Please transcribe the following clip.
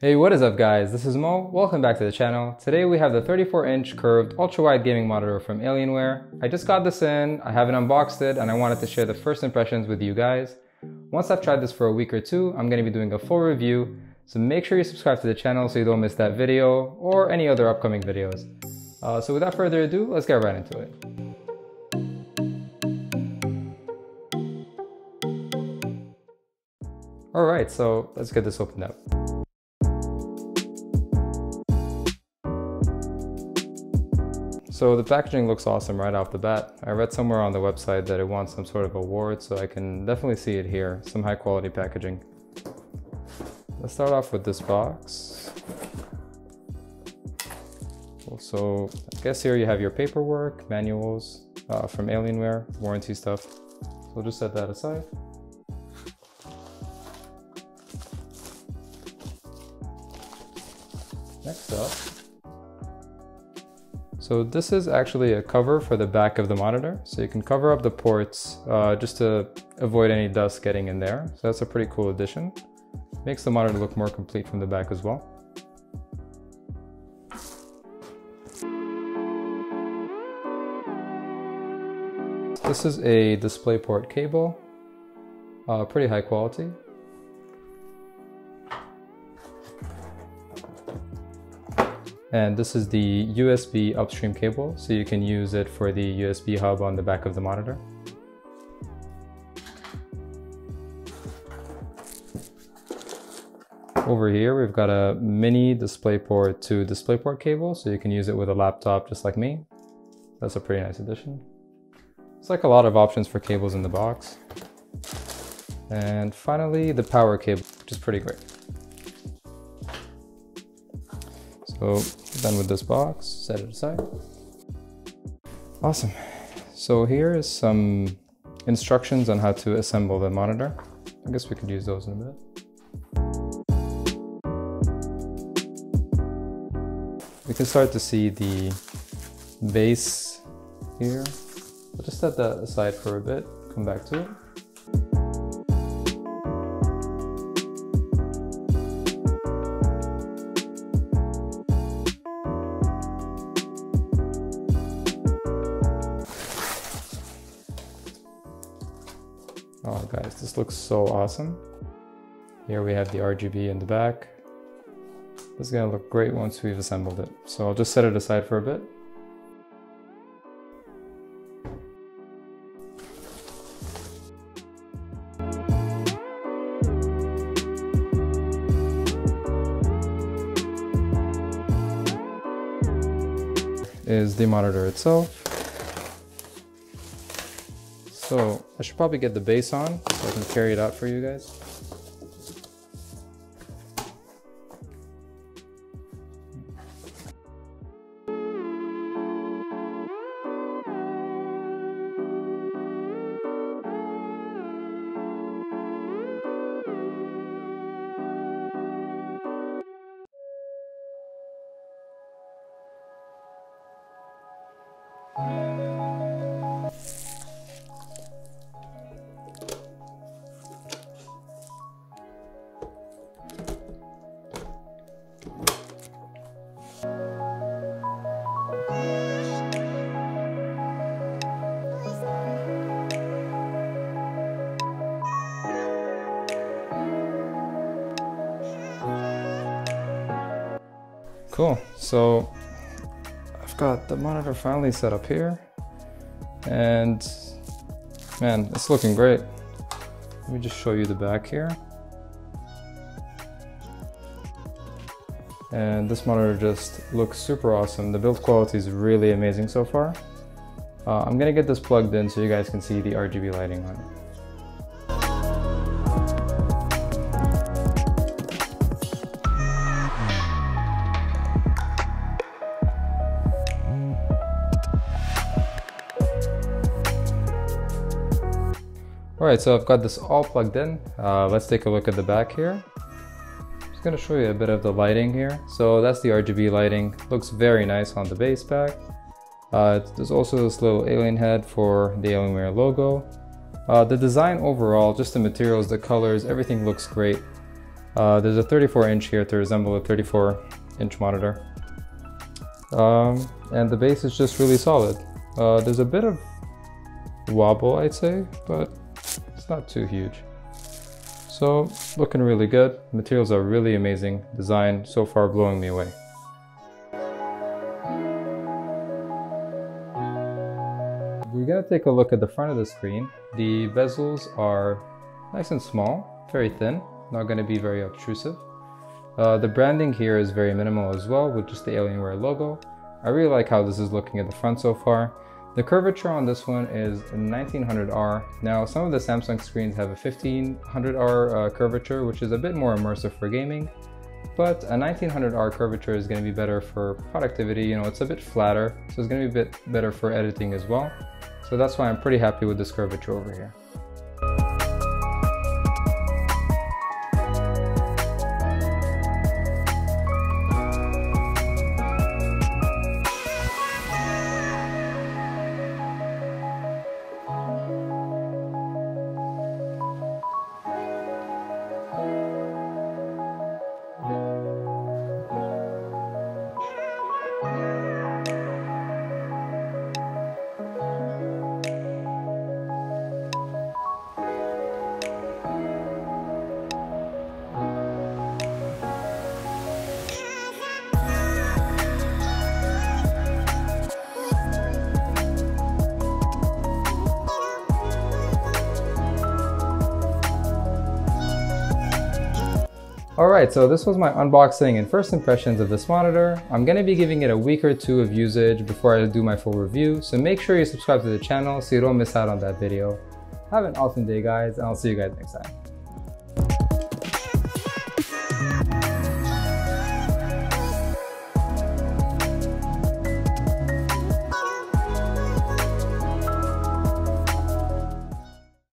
Hey, what is up guys? This is Mo. Welcome back to the channel. Today we have the 34-inch curved ultra-wide gaming monitor from Alienware. I just got this in, I haven't unboxed it, and I wanted to share the first impressions with you guys. Once I've tried this for a week or two, I'm going to be doing a full review, so make sure you subscribe to the channel so you don't miss that video or any other upcoming videos. So without further ado, let's get right into it. Alright, so let's get this opened up. So the packaging looks awesome right off the bat. I read somewhere on the website that it won some sort of award, so I can definitely see it here. Some high quality packaging. Let's start off with this box. So I guess here you have your paperwork, manuals from Alienware, warranty stuff. So we'll just set that aside. Next up. So this is actually a cover for the back of the monitor. So you can cover up the ports just to avoid any dust getting in there. So that's a pretty cool addition. Makes the monitor look more complete from the back as well. This is a DisplayPort cable, pretty high quality. And this is the USB upstream cable, so you can use it for the USB hub on the back of the monitor. Over here, we've got a mini DisplayPort to DisplayPort cable, so you can use it with a laptop just like me. That's a pretty nice addition. It's like a lot of options for cables in the box. And finally, the power cable, which is pretty great. So done with this box, set it aside. Awesome. So here is some instructions on how to assemble the monitor. I guess we could use those in a bit. We can start to see the base here. I'll just set that aside for a bit, come back to it. Oh guys, this looks so awesome. Here we have the RGB in the back. This is gonna look great once we've assembled it. So I'll just set it aside for a bit. Is the monitor itself. So I should probably get the base on so I can carry it out for you guys. Cool, so I've got the monitor finally set up here, and man, it's looking great. Let me just show you the back here. And this monitor just looks super awesome. The build quality is really amazing so far. I'm gonna get this plugged in so you guys can see the RGB lighting on it. Alright, so I've got this all plugged in. Let's take a look at the back here. I'm just going to show you a bit of the lighting here. So that's the RGB lighting. Looks very nice on the base pack. There's also this little alien head for the Alienware logo. The design overall, just the materials, the colors, everything looks great. There's a 34-inch here to resemble a 34-inch monitor. And the base is just really solid. There's a bit of wobble, I'd say, but it's not too huge. So, looking really good. Materials are really amazing. Design so far blowing me away. We're gonna take a look at the front of the screen. The bezels are nice and small, very thin, not gonna be very obtrusive. The branding here is very minimal as well, with just the Alienware logo. I really like how this is looking at the front so far. The curvature on this one is 1900R. Now, some of the Samsung screens have a 1500R curvature, which is a bit more immersive for gaming, but a 1900R curvature is going to be better for productivity. You know, it's a bit flatter, so it's going to be a bit better for editing as well. So that's why I'm pretty happy with this curvature over here. Alright, so this was my unboxing and first impressions of this monitor. I'm going to be giving it a week or two of usage before I do my full review, so make sure you subscribe to the channel so you don't miss out on that video. Have an awesome day, guys, and I'll see you guys next time.